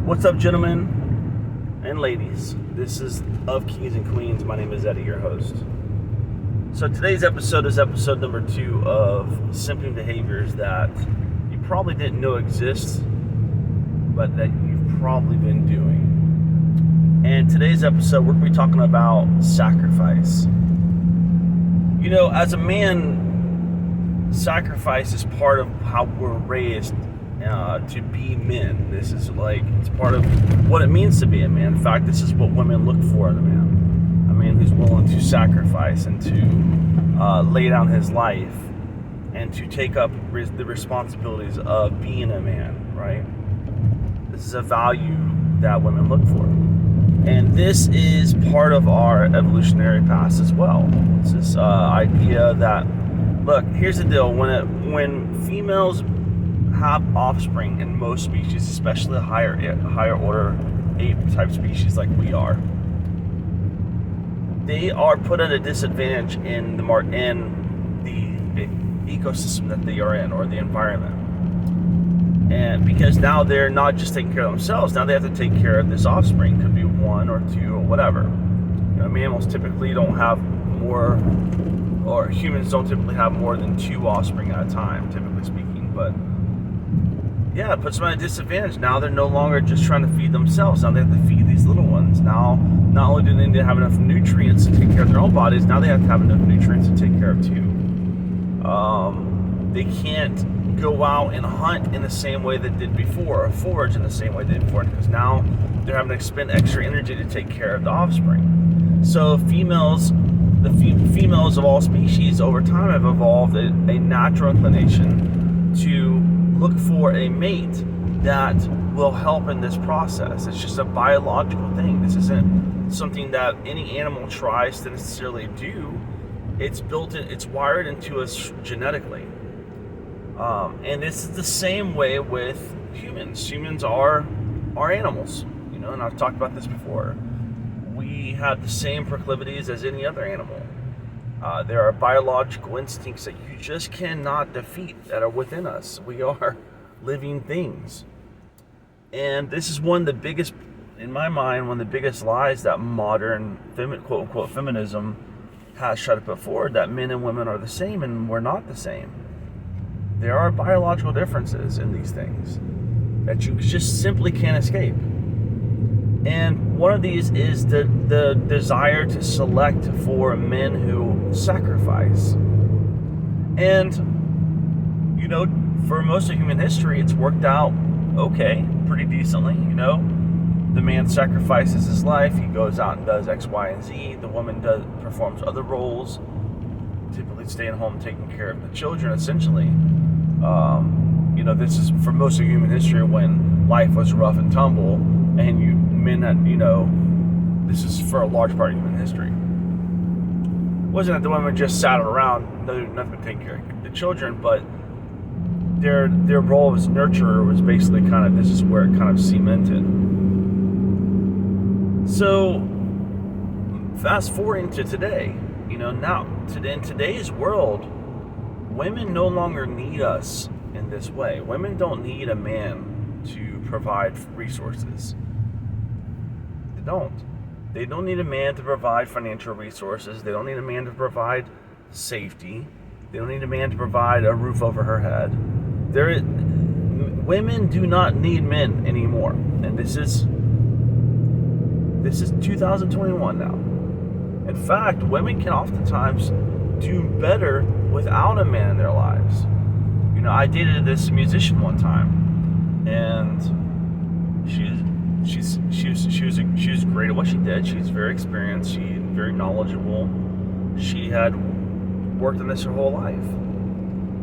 What's up, gentlemen and ladies? This is Of Kings and Queens. My name is Eddie, your host. So today's episode is episode number 2 of Simping behaviors that you probably didn't know exist, but that you've probably been doing. And today's episode, we're going to be talking about sacrifice. You know, as a man, sacrifice is part of how we're raised to be men. This is it's part of what it means to be a man. In fact, this is what women look for in a man. A man who's willing to sacrifice and to lay down his life and to take up the responsibilities of being a man, right? This is a value that women look for. And this is part of our evolutionary past as well. It's this idea that, look, here's the deal. When females have offspring in most species, especially higher order ape type species like we are, they are put at a disadvantage in the ecosystem that they are in, or the environment. And because now they're not just taking care of themselves, now they have to take care of this offspring. Could be 1 or 2 or whatever. You know, mammals typically don't have more, or humans don't typically have more than 2 offspring at a time, typically speaking. But yeah, it puts them at a disadvantage. Now they're no longer just trying to feed themselves. Now they have to feed these little ones. Now, not only do they need to have enough nutrients to take care of their own bodies, now they have to have enough nutrients to take care of 2. They can't go out and hunt in the same way they did before, or forage in the same way they did before, because now they're having to expend extra energy to take care of the offspring. So the females of all species over time have evolved a natural inclination to look for a mate that will help in this process. It's just a biological thing. This isn't something that any animal tries to necessarily do. It's built in, it's wired into us genetically. And this is the same way with humans. Humans are animals, you know, and I've talked about this before. We have the same proclivities as any other animal. There are biological instincts that you just cannot defeat that are within us. We are living things. And this is one of the biggest, in my mind, one of the biggest lies that modern, quote unquote, feminism has tried to put forward, that men and women are the same, and we're not the same. There are biological differences in these things that you just simply can't escape. And one of these is the desire to select for men who sacrifice. And, you know, for most of human history, it's worked out okay, pretty decently, you know. The man sacrifices his life, he goes out and does X, Y, and Z. The woman performs other roles, typically staying home taking care of the children, essentially. You know, this is for most of human history when life was rough and tumble, and men had, you know, this is for a large part of human history. It wasn't that the women just sat around, nothing but taking care of the children, but their role as nurturer was basically kind of, this is where it kind of cemented. So, fast forwarding to today, you know, in today's world, women no longer need us in this way. Women don't need a man to provide resources. They don't. They don't need a man to provide financial resources. They don't need a man to provide safety. They don't need a man to provide a roof over her head. Women do not need men anymore. And this is 2021 now. In fact, women can oftentimes do better without a man in their lives. You know, I dated this musician one time, and she was great at what she did. She's very experienced. She's very knowledgeable. She had worked on this her whole life,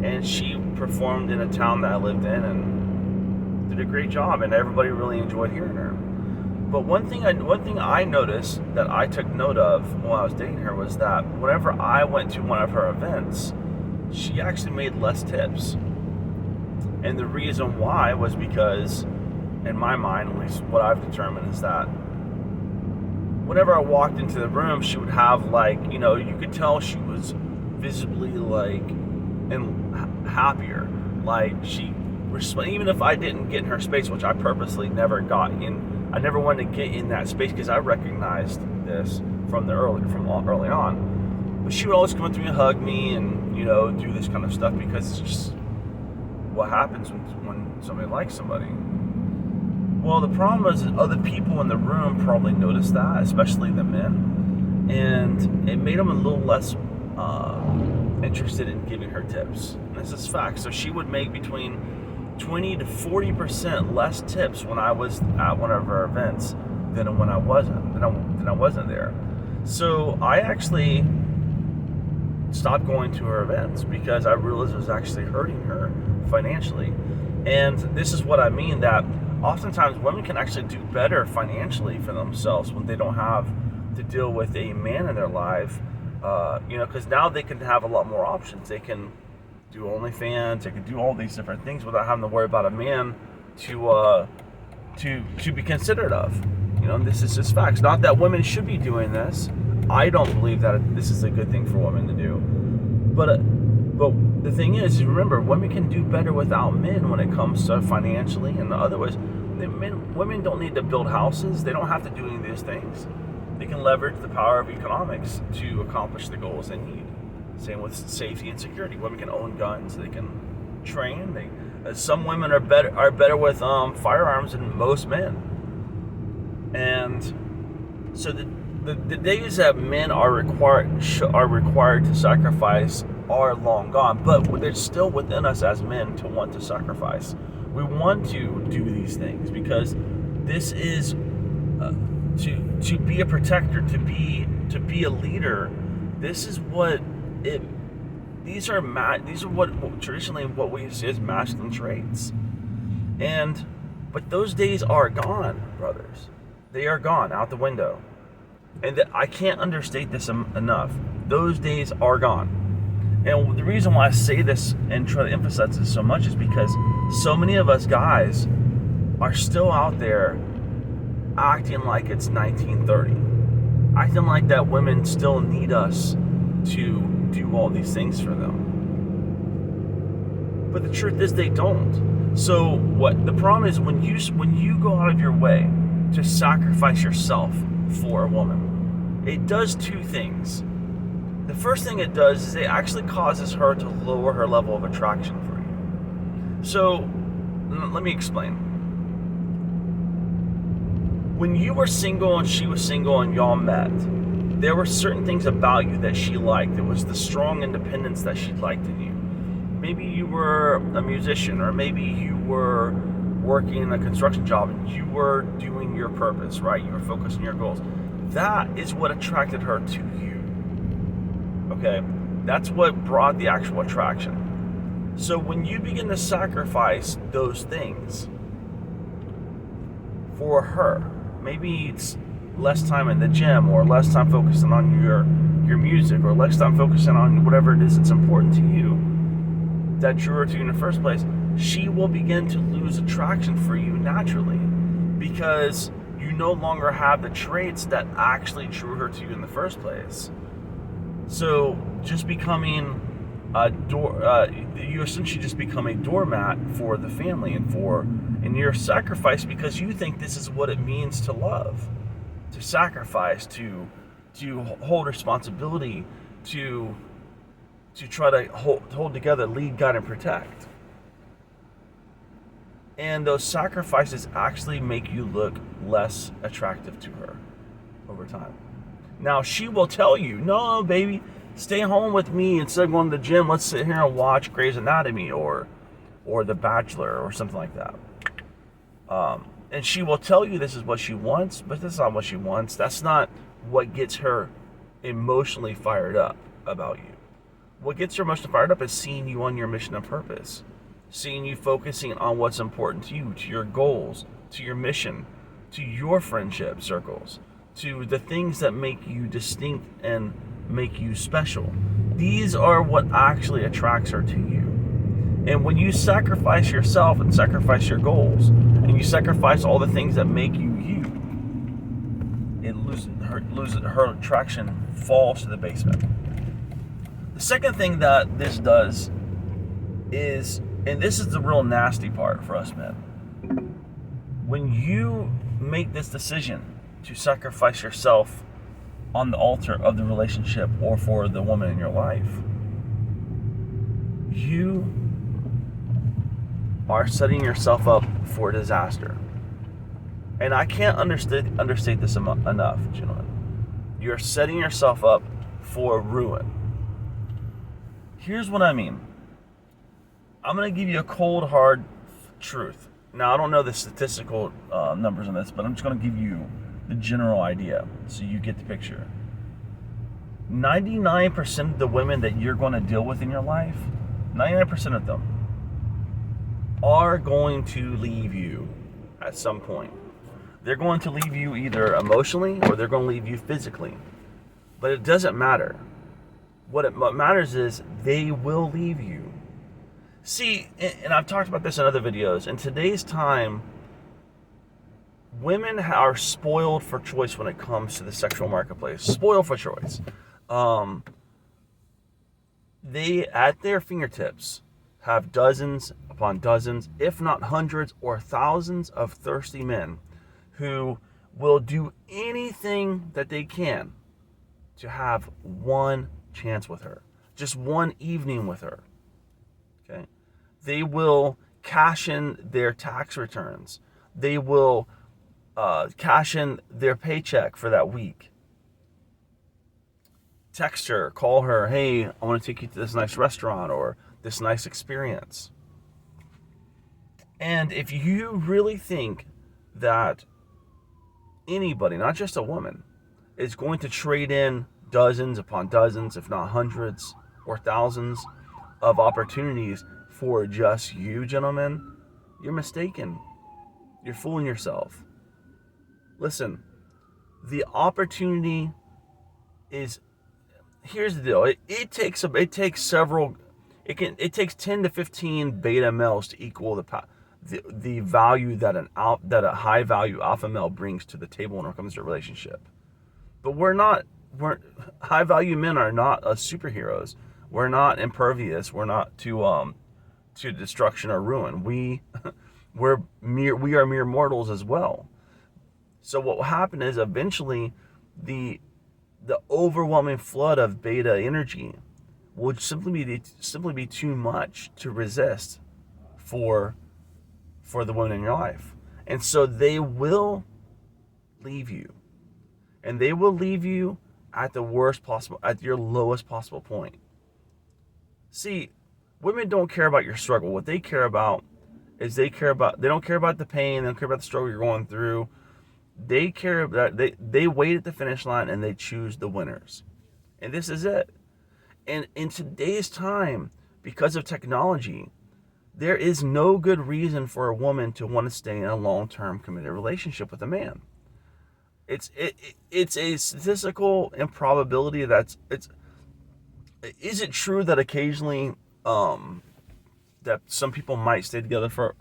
and she performed in a town that I lived in and did a great job, and everybody really enjoyed hearing her. But one thing I noticed that I took note of while I was dating her was that whenever I went to one of her events, she actually made less tips. And the reason why was because, in my mind, at least what I've determined, is that whenever I walked into the room, she would have, like, you know, you could tell she was visibly, like, and happier. Like, she even if I didn't get in her space, which I purposely never got in. I never wanted to get in that space because I recognized this from early on. But she would always come up to me and hug me and, do this kind of stuff because it's just what happens when somebody likes somebody. Well, the problem is that other people in the room probably noticed that, especially the men, and it made them a little less interested in giving her tips. And this is fact. So she would make between 20 to 40% less tips when I was at one of her events than when I wasn't there. So I actually stopped going to her events because I realized it was actually hurting her financially. And this is what I mean, that oftentimes women can actually do better financially for themselves when they don't have to deal with a man in their life, because now they can have a lot more options. They can do OnlyFans, they can do all these different things without having to worry about a man to be considerate of. This is just facts. Not that women should be doing this. I don't believe that this is a good thing for women to do. But the thing is, remember, women can do better without men when it comes to financially and the other ways. Women don't need to build houses. They don't have to do any of these things. They can leverage the power of economics to accomplish the goals they need. Same with safety and security. Women can own guns. They can train. Some women are better with firearms than most men. And so the days that men are required to sacrifice are long gone, but it's still within us as men to want to sacrifice. We want to do these things because this is to be a protector, to be a leader. This is what it. These are what traditionally what we see as masculine traits, but those days are gone, brothers. They are gone out the window. And I can't understate this enough. Those days are gone. And the reason why I say this and try to emphasize this so much is because so many of us guys are still out there acting like it's 1930. Acting like that women still need us to do all these things for them. But the truth is they don't. So what the problem is, when you go out of your way to sacrifice yourself for a woman, it does two things. The first thing it does is it actually causes her to lower her level of attraction for you. So let me explain. When you were single and she was single and y'all met, there were certain things about you that she liked. It was the strong independence that she liked in you. Maybe you were a musician, or maybe you were working in a construction job and you were doing your purpose, right? You were focused on your goals. That is what attracted her to you. Okay? That's what brought the actual attraction. So when you begin to sacrifice those things for her, maybe it's less time in the gym, or less time focusing on your music, or less time focusing on whatever it is that's important to you that drew her to you in the first place, she will begin to lose attraction for you naturally, because you no longer have the traits that actually drew her to you in the first place. So just becoming you essentially just become a doormat for the family and you're sacrificed because you think this is what it means to love, to sacrifice, to hold responsibility, to try to hold together, lead, guide, and protect. And those sacrifices actually make you look less attractive to her over time. Now, she will tell you, no, baby, stay home with me instead of going to the gym. Let's sit here and watch Grey's Anatomy or The Bachelor or something like that. And she will tell you this is what she wants, but that's not what she wants. That's not what gets her emotionally fired up about you. What gets her emotionally fired up is seeing you on your mission and purpose. Seeing you focusing on what's important to you, to your goals, to your mission, to your friendship circles, to the things that make you distinct and make you special. These are what actually attracts her to you. And when you sacrifice yourself and sacrifice your goals, and you sacrifice all the things that make you you, her attraction falls to the basement. The second thing that this does is And this is the real nasty part for us men. When you make this decision to sacrifice yourself on the altar of the relationship or for the woman in your life, you are setting yourself up for disaster. And I can't understate this enough, gentlemen. You're setting yourself up for ruin. Here's what I mean. I'm going to give you a cold, hard truth. Now, I don't know the statistical numbers on this, but I'm just going to give you the general idea so you get the picture. 99% of the women that you're going to deal with in your life, 99% of them are going to leave you at some point. They're going to leave you either emotionally or they're going to leave you physically. But it doesn't matter. What matters is they will leave you. See, and I've talked about this in other videos, in today's time, women are spoiled for choice when it comes to the sexual marketplace. Spoiled for choice. They, at their fingertips, have dozens upon dozens, if not hundreds or thousands of thirsty men who will do anything that they can to have one chance with her. Just one evening with her. Okay? They will cash in their tax returns. They will cash in their paycheck for that week. Text her, call her, hey, I want to take you to this nice restaurant or this nice experience. And if you really think that anybody, not just a woman, is going to trade in dozens upon dozens, if not hundreds or thousands of opportunities for just you, gentlemen, you're mistaken. You're fooling yourself. Listen, the opportunity is, here's the deal. It takes 10 to 15 beta males to equal the value that a high value alpha male brings to the table when it comes to a relationship. But we're high value men are not superheroes. We're not impervious. We're not to destruction or ruin. We are mere mortals as well. So what will happen is eventually the overwhelming flood of beta energy would simply be too much to resist for the woman in your life. And so they will leave you. And they will leave you at your lowest possible point. See, women don't care about your struggle. What they care about is they don't care about the pain, they don't care about the struggle you're going through. They care about, they wait at the finish line and they choose the winners. And this is it. And in today's time, because of technology, there is no good reason for a woman to want to stay in a long-term committed relationship with a man. It's a statistical improbability is it true that occasionally that some people might stay together for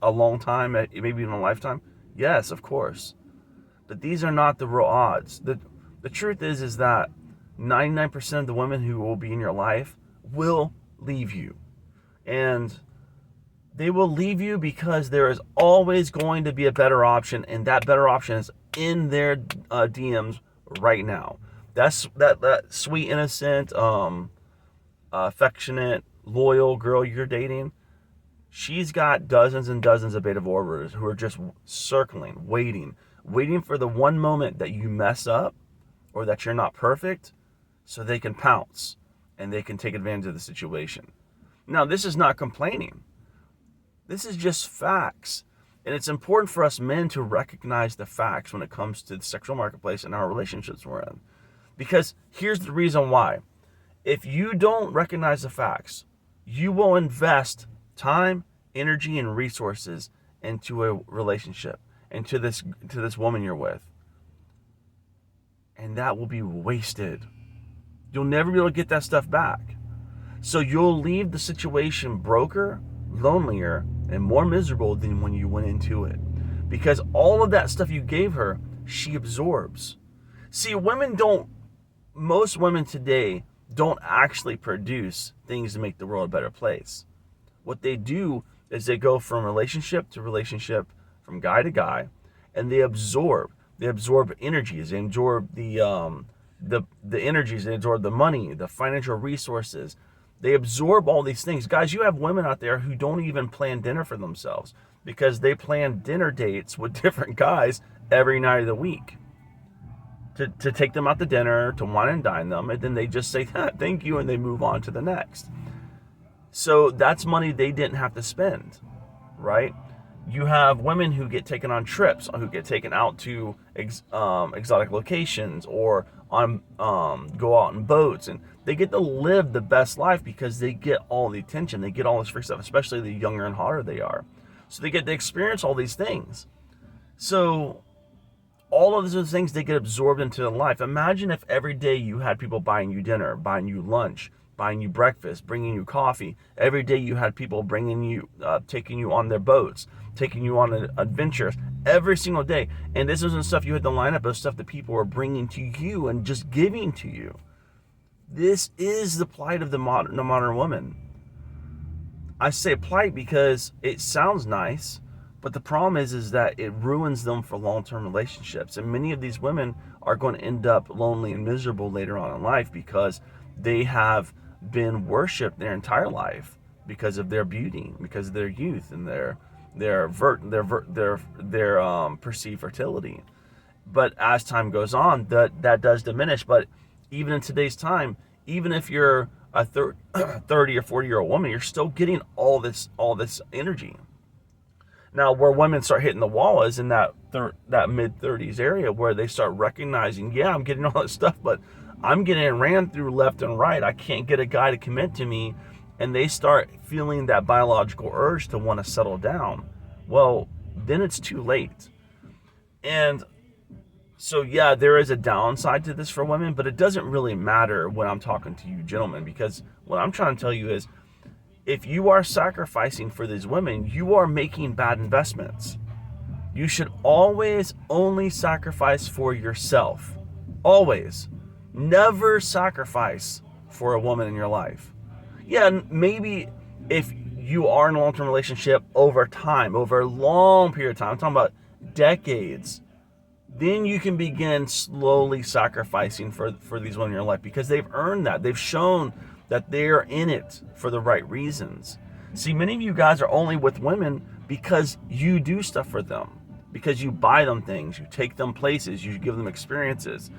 a long time, maybe even a lifetime? Yes, of course. But these are not the real odds. The truth is that 99% of the women who will be in your life will leave you. And they will leave you because there is always going to be a better option, and that better option is in their DMs right now. That sweet, innocent, affectionate, loyal girl you're dating, she's got dozens and dozens of beta orbiters who are just circling, waiting for the one moment that you mess up or that you're not perfect so they can pounce and they can take advantage of the situation. Now, this is not complaining. This is just facts. And it's important for us men to recognize the facts when it comes to the sexual marketplace and our relationships we're in. Because here's the reason why. If you don't recognize the facts, you will invest time, energy, and resources into a relationship, into this woman you're with. And that will be wasted. You'll never be able to get that stuff back. So you'll leave the situation broker, lonelier, and more miserable than when you went into it. Because all of that stuff you gave her, she absorbs. See, most women today don't actually produce things to make the world a better place. what they do is they go from relationship to relationship, from guy to guy, and they absorb. They absorb energies. They absorb the energies. They absorb the money, the financial resources. They absorb all these things. Guys, you have women out there who don't even plan dinner for themselves because they plan dinner dates with different guys every night of the week to take them out to dinner, to wine and dine them, and then they just say, thank you, and they move on to the next. So that's money they didn't have to spend, right? You have women who get taken on trips, who get taken out to exotic locations, or on go out in boats, and they get to live the best life because they get all the attention, they get all this free stuff, especially the younger and hotter they are. So they get to experience all these things. So all of those things, they get absorbed into their life. Imagine if every day you had people buying you dinner, buying you lunch, buying you breakfast, bringing you coffee. Every day you had people bringing you, taking you on their boats, taking you on adventures every single day. And this isn't stuff you had to line up, but stuff that people were bringing to you and just giving to you. This is the plight of the modern woman. I say plight because it sounds nice, but the problem is that it ruins them for long-term relationships. And many of these women are going to end up lonely and miserable later on in life because they have been worshipped their entire life because of their beauty, because of their youth and their perceived fertility. But as time goes on, that does diminish. But even in today's time, even if you're a 30 or 40-year-old woman, you're still getting all this energy. Now, where women start hitting the wall is in that mid-30s area, where they start recognizing, yeah, I'm getting all this stuff, but I'm getting ran through left and right. I can't get a guy to commit to me. And they start feeling that biological urge to want to settle down. Well, then it's too late. And so, yeah, there is a downside to this for women, but it doesn't really matter when I'm talking to you gentlemen, because what I'm trying to tell you is, if you are sacrificing for these women, you are making bad investments. You should always only sacrifice for yourself. Always. Never sacrifice for a woman in your life. Yeah, maybe if you are in a long-term relationship over time, over a long period of time, I'm talking about decades, then you can begin slowly sacrificing for these women in your life because they've earned that. They've shown that they're in it for the right reasons. See, many of you guys are only with women because you do stuff for them, because you buy them things, you take them places, you give them experiences.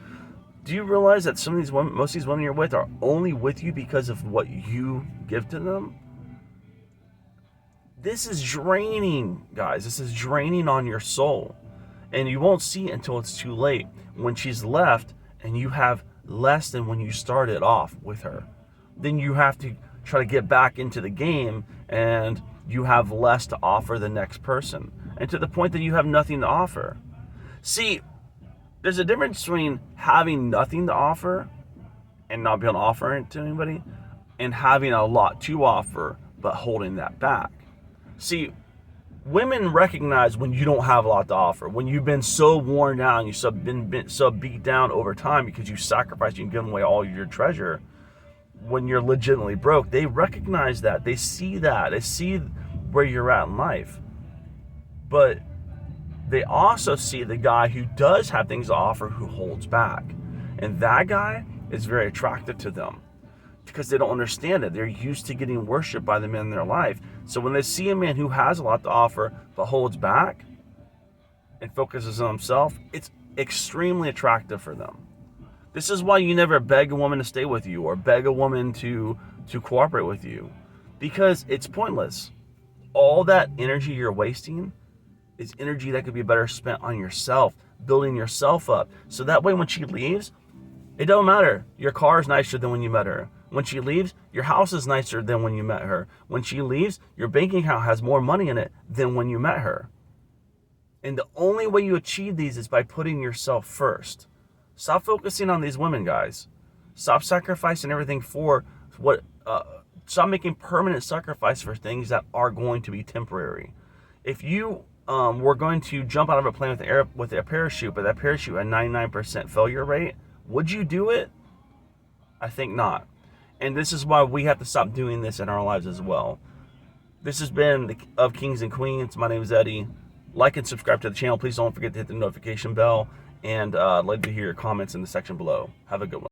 Do you realize that some of these women, most of these women you're with, are only with you because of what you give to them? This is draining, guys. This is draining on your soul. And you won't see it until it's too late, when she's left and you have less than when you started off with her. Then you have to try to get back into the game, and you have less to offer the next person. And to the point that you have nothing to offer. See, there's a difference between having nothing to offer and not being able to offer it to anybody, and having a lot to offer but holding that back. See, women recognize when you don't have a lot to offer, when you've been so worn down, you've been so beat down over time because you sacrificed, you've given away all your treasure. When you're legitimately broke, they recognize that. They see that. They see where you're at in life. But they also see the guy who does have things to offer, who holds back. And that guy is very attractive to them because they don't understand it. They're used to getting worshipped by the men in their life. So when they see a man who has a lot to offer but holds back and focuses on himself, it's extremely attractive for them. This is why you never beg a woman to stay with you or beg a woman to cooperate with you, because it's pointless. All that energy you're wasting is energy that could be better spent on yourself, building yourself up. So that way when she leaves, it don't matter. Your car is nicer than when you met her. When she leaves, your house is nicer than when you met her. When she leaves, your bank account has more money in it than when you met her. And the only way you achieve these is by putting yourself first. Stop focusing on these women, guys. Stop sacrificing everything for what. Stop making permanent sacrifice for things that are going to be temporary. If you were going to jump out of a plane with a parachute, but that parachute had 99% failure rate, would you do it? I think not. And this is why we have to stop doing this in our lives as well. This has been of Kings and Queens. My name is Eddie. Like and subscribe to the channel. Please don't forget to hit the notification bell. And I'd like to hear your comments in the section below. Have a good one.